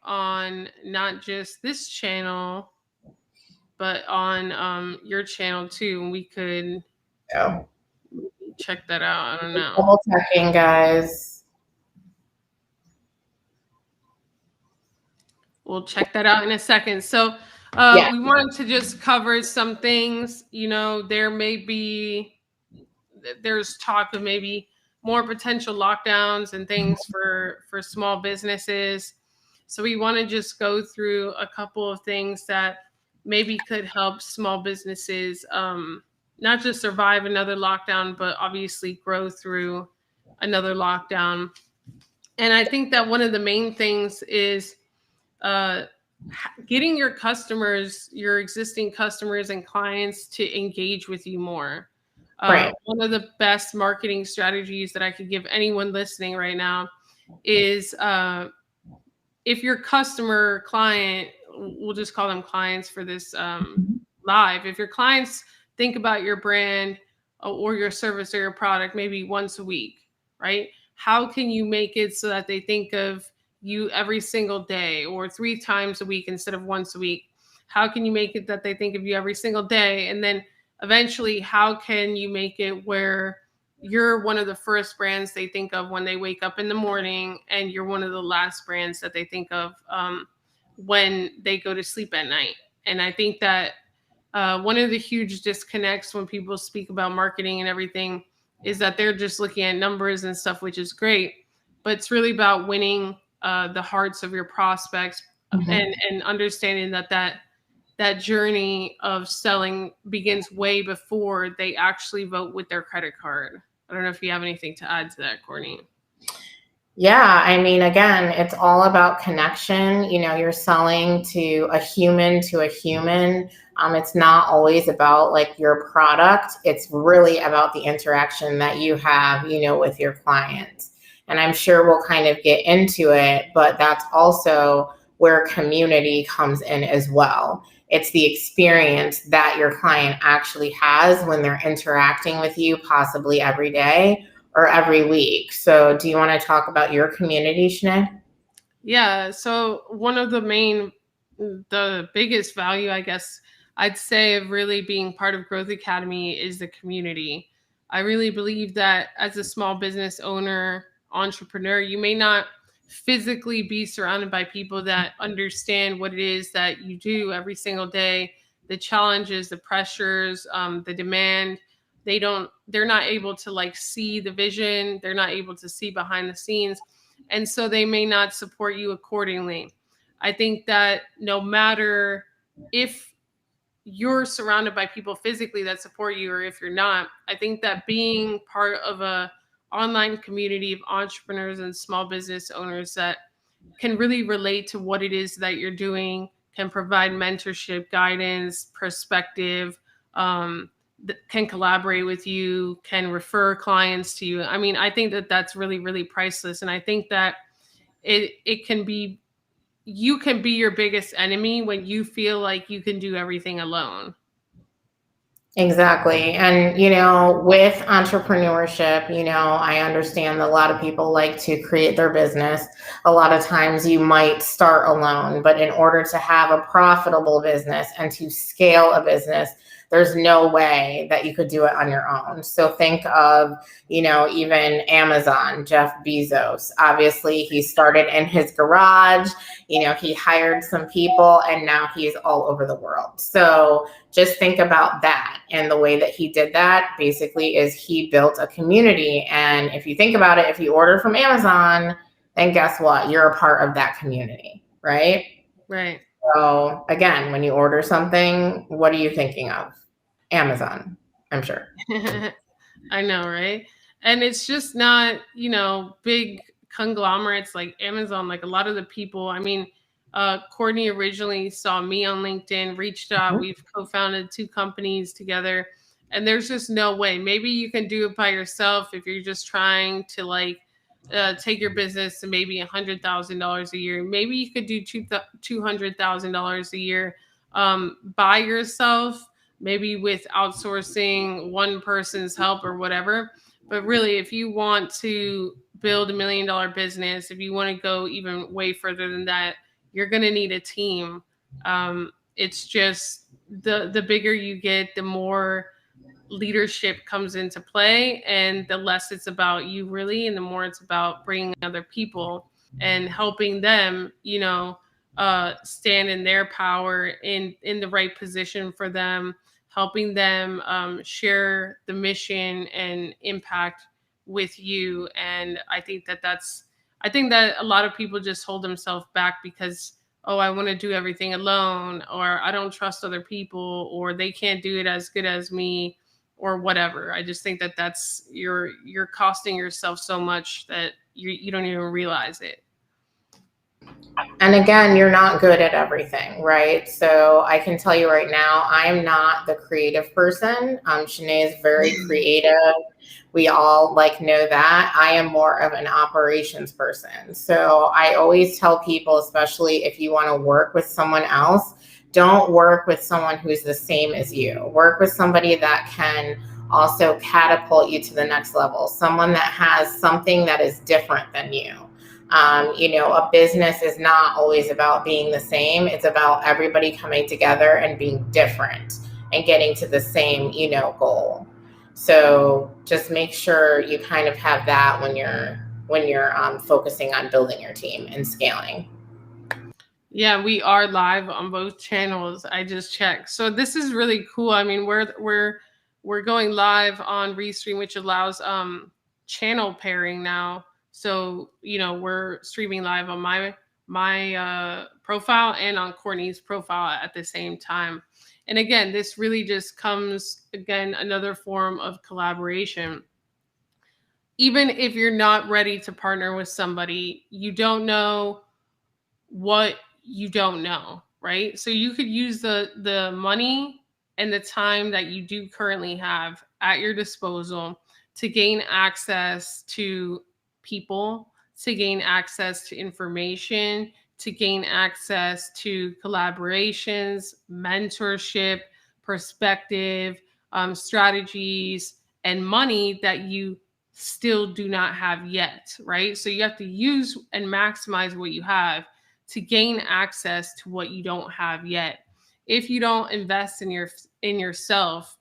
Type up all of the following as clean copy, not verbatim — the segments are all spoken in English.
on not just this channel, but on your channel too. And we could So check that out. I don't know. double checking, guys. We'll check that out in a second. So Yeah. we wanted to just cover some things. There's talk of maybe more potential lockdowns and things for small businesses. So we want to just go through a couple of things that maybe could help small businesses not just survive another lockdown, but obviously grow through another lockdown. And I think that one of the main things is uh, getting your customers, your existing customers and clients to engage with you more. Right. One of the best marketing strategies that I could give anyone listening right now is if your customer client, we'll just call them clients for this live, if your clients think about your brand or your service or your product maybe once a week, right? How can you make it so that they think of you every single day or 3 times a week instead of once a week? How can you make it that they think of you every single day? And then eventually, how can you make it where you're one of the first brands they think of when they wake up in the morning, and you're one of the last brands that they think of when they go to sleep at night? And I think that one of the huge disconnects when people speak about marketing and everything is that they're just looking at numbers and stuff, which is great, but it's really about winning the hearts of your prospects and understanding that journey of selling begins way before they actually vote with their credit card. I don't know if you have anything to add to that, Courtney. Yeah, I mean, again, it's all about connection. You're selling to a human. It's not always about like your product. It's really about the interaction that you have, with your clients. And I'm sure we'll kind of get into it, but that's also where community comes in as well. It's the experience that your client actually has when they're interacting with you, possibly every day or every week. So do you want to talk about your community, Shanae? Yeah. So one of the biggest value, I guess I'd say, of really being part of Growth Academy is the community. I really believe that as a small business owner, entrepreneur, you may not physically be surrounded by people that understand what it is that you do every single day, the challenges, the pressures, the demand. They're not able to like see the vision. They're not able to see behind the scenes. And so they may not support you accordingly. I think that no matter if you're surrounded by people physically that support you or if you're not, I think that being part of a online community of entrepreneurs and small business owners that can really relate to what it is that you're doing, can provide mentorship, guidance, perspective, can collaborate with you, can refer clients to you. I mean, I think that that's really, really priceless. And I think that it can be, you can be your biggest enemy when you feel like you can do everything alone. Exactly. And, with entrepreneurship, I understand that a lot of people like to create their business. A lot of times you might start alone, but in order to have a profitable business and to scale a business, there's no way that you could do it on your own. So think of, even Amazon, Jeff Bezos. Obviously, he started in his garage, he hired some people, and now he's all over the world. So just think about that. And the way that he did that basically is he built a community. And if you think about it, if you order from Amazon, then guess what? You're a part of that community, right? Right. So again, when you order something, what are you thinking of? Amazon, I'm sure. I know, right? And it's just not, big conglomerates like Amazon. Like a lot of the people, I mean, Courtney originally saw me on LinkedIn, reached out. We've co-founded 2 companies together, and there's just no way. Maybe you can do it by yourself if you're just trying to like take your business to maybe $100,000 a year. Maybe you could do $200,000 a year by yourself, maybe with outsourcing one person's help or whatever. But really, if you want to build $1 million business, if you want to go even way further than that, you're going to need a team. It's just the bigger you get, the more leadership comes into play, and the less it's about you really, and the more it's about bringing other people and helping them, stand in their power in the right position for them, helping them share the mission and impact with you. And I think that a lot of people just hold themselves back because, oh, I want to do everything alone, or I don't trust other people, or they can't do it as good as me, or whatever. I just think that that's you're costing yourself so much that you don't even realize it. And again, you're not good at everything, right? So I can tell you right now, I'm not the creative person. Shanae is very creative. We all know that. I am more of an operations person. So I always tell people, especially if you want to work with someone else, don't work with someone who's the same as you. Work with somebody that can also catapult you to the next level, someone that has something that is different than you. A business is not always about being the same. It's about everybody coming together and being different and getting to the same, goal. So just make sure you kind of have that when you're focusing on building your team and scaling. Yeah, we are live on both channels. I just checked. So this is really cool. I mean, we're going live on Restream, which allows channel pairing now. So, we're streaming live on my profile and on Courtney's profile at the same time. And again, this really just comes, again, another form of collaboration. Even if you're not ready to partner with somebody, you don't know what you don't know, right? So you could use the money and the time that you do currently have at your disposal to gain access to people, to gain access to information, to gain access to collaborations, mentorship, perspective, strategies, and money that you still do not have yet, right? So you have to use and maximize what you have to gain access to what you don't have yet. If you don't invest in yourself,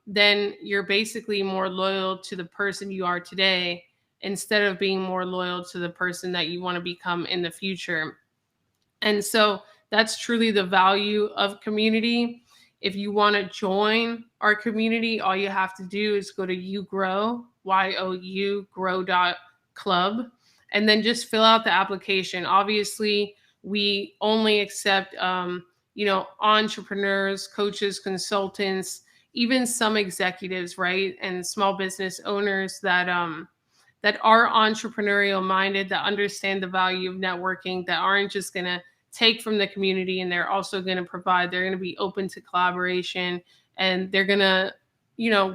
then you're basically more loyal to the person you are today instead of being more loyal to the person that you want to become in the future. And so that's truly the value of community. If you want to join our community, all you have to do is go to YouGrow, YOU-grow.club, and then just fill out the application. Obviously, we only accept, entrepreneurs, coaches, consultants, even some executives, right? And small business owners that are entrepreneurial minded, that understand the value of networking, that aren't just going to take from the community, and they're also going to provide. They're going to be open to collaboration, and they're going to,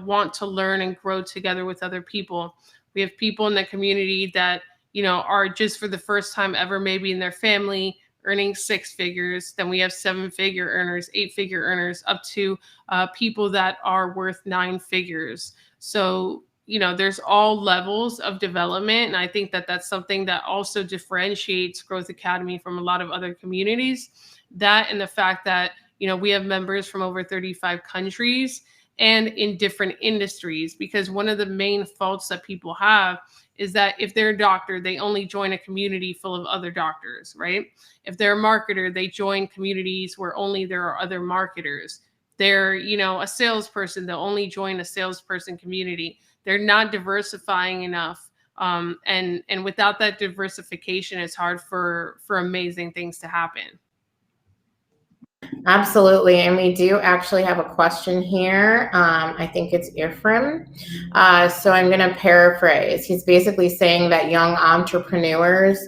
want to learn and grow together with other people. We have people in the community that, are just for the first time ever, maybe in their family, earning 6 figures. Then we have 7-figure earners, 8-figure earners, up to people that are worth 9 figures. So, there's all levels of development. And I think that that's something that also differentiates Growth Academy from a lot of other communities. That, and the fact that, we have members from over 35 countries and in different industries, because one of the main faults that people have is that if they're a doctor, they only join a community full of other doctors, right? If they're a marketer, they join communities where only there are other marketers. They're, a salesperson, they'll only join a salesperson community. They're not diversifying enough. And without that diversification, it's hard for amazing things to happen. Absolutely. And we do actually have a question here. I think it's Ephraim. So I'm going to paraphrase. He's basically saying that young entrepreneurs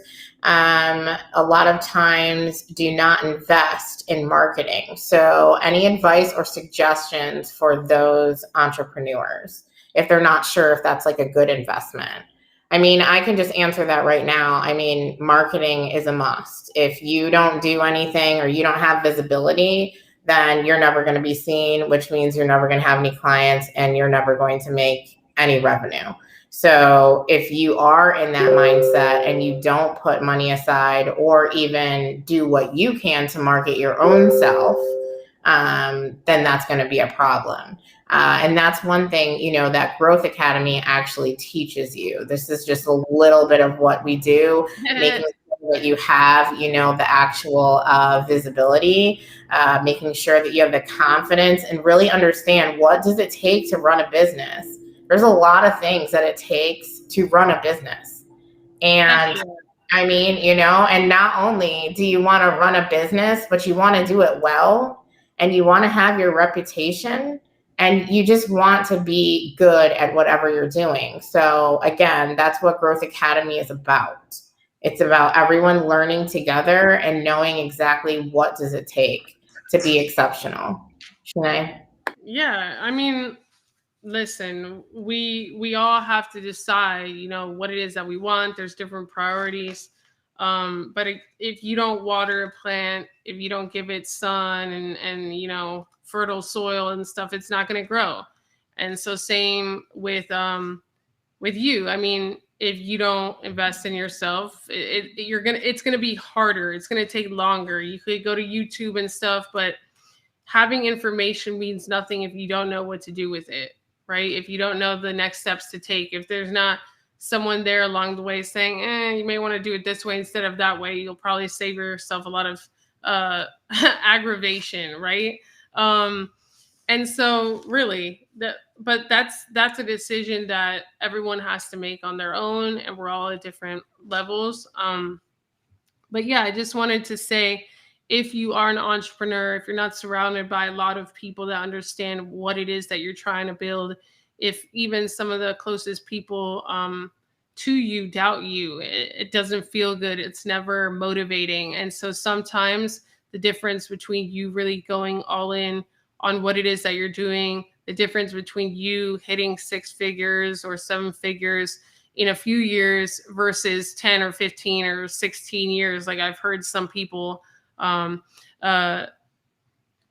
a lot of times do not invest in marketing. So any advice or suggestions for those entrepreneurs, if they're not sure if that's a good investment? I mean, I can just answer that right now. I mean, marketing is a must. If you don't do anything or you don't have visibility, then you're never going to be seen, which means you're never going to have any clients and you're never going to make any revenue. So if you are in that mindset and you don't put money aside or even do what you can to market your own self, then that's going to be a problem. And that's one thing, you know, that Growth Academy actually teaches you. This is just a little bit of what we do, making sure that you have, you know, the actual visibility, making sure that you have the confidence and really understand what does it take to run a business. There's a lot of things that it takes to run a business. And I mean, you know, and not only do you want to run a business, but you want to do it well and you want to have your reputation and you just want to be good at whatever you're doing. So again, that's what Growth Academy is about. It's about everyone learning together and knowing exactly what does it take to be exceptional. Shanae? Yeah, I mean, listen, we all have to decide, you know, what it is that we want. There's different priorities. But if you don't water a plant, if you don't give it sun and you know, fertile soil and stuff, it's not going to grow. And so same with you. I mean, if you don't invest in yourself, it's gonna be harder. It's gonna take longer. You could go to YouTube and stuff, but having information means nothing if you don't know what to do with it, right? If you don't know the next steps to take, if there's not someone there along the way saying, you may want to do it this way instead of that way, you'll probably save yourself a lot of aggravation, right? And so really but that's a decision that everyone has to make on their own, and we're all at different levels. But yeah, I just wanted to say, if you are an entrepreneur, if you're not surrounded by a lot of people that understand what it is that you're trying to build, if even some of the closest people to you doubt you, it doesn't feel good. It's never motivating. And so sometimes the difference between you really going all in on what it is that you're doing, the difference between you hitting 6 figures or 7 figures in a few years versus 10 or 15 or 16 years, like I've heard some people,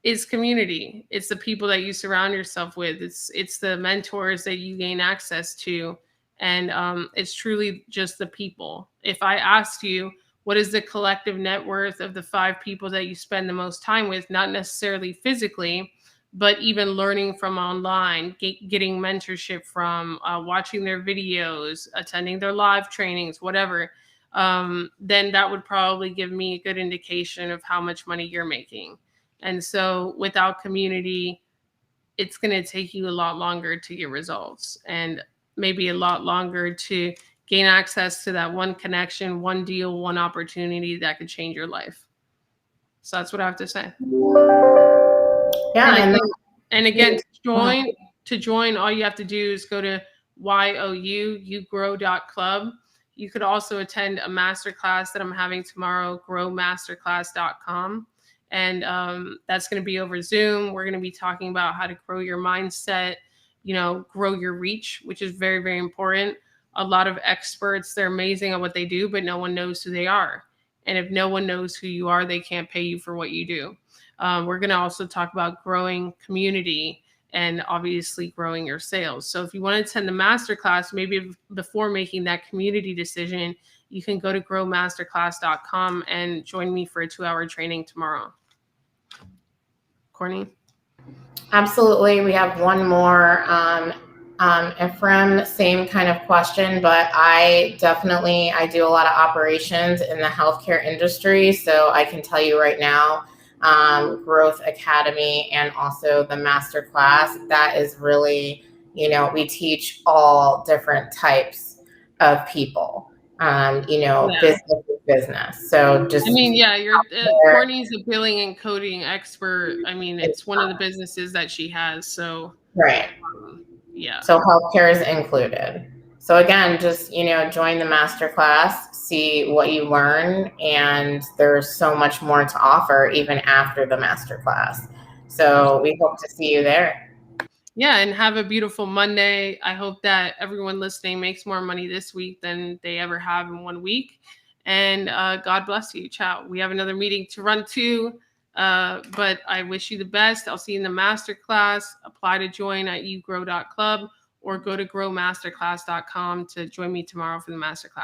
is community. It's the people that you surround yourself with. It's the mentors that you gain access to. And it's truly just the people. If I asked you, what is the collective net worth of the 5 people that you spend the most time with, not necessarily physically, but even learning from online, getting mentorship from, watching their videos, attending their live trainings, whatever, then that would probably give me a good indication of how much money you're making. And so without community, it's going to take you a lot longer to get results, and maybe a lot longer to gain access to that one connection, one deal, one opportunity that could change your life. So that's what I have to say. Yeah. And again, to join, all you have to do is go to yougrow.club. You could also attend a masterclass that I'm having tomorrow, growmasterclass.com. And that's going to be over Zoom. We're going to be talking about how to grow your mindset, you know, grow your reach, which is very, very important. A lot of experts, they're amazing at what they do, but no one knows who they are. And if no one knows who you are, they can't pay you for what you do. We're going to also talk about growing community and obviously growing your sales. So if you want to attend the masterclass, maybe before making that community decision, you can go to growmasterclass.com and join me for a 2-hour training tomorrow. Courtney? Absolutely. We have one more. Ephraim, same kind of question, but I do a lot of operations in the healthcare industry. So I can tell you right now, Growth Academy and also the masterclass, that is really, you know, we teach all different types of people, business. So just, I mean, yeah, Courtney's a billing and coding expert. I mean, it's one of the businesses that she has. So, right. Yeah. So healthcare is included. So again, just, you know, join the masterclass, see what you learn, and there's so much more to offer even after the masterclass. So we hope to see you there. Yeah, and have a beautiful Monday. I hope that everyone listening makes more money this week than they ever have in 1 week. And God bless you. Ciao. We have another meeting to run to, but I wish you the best. I'll see you in the masterclass. Apply to join at yougrow.club or go to growmasterclass.com to join me tomorrow for the masterclass.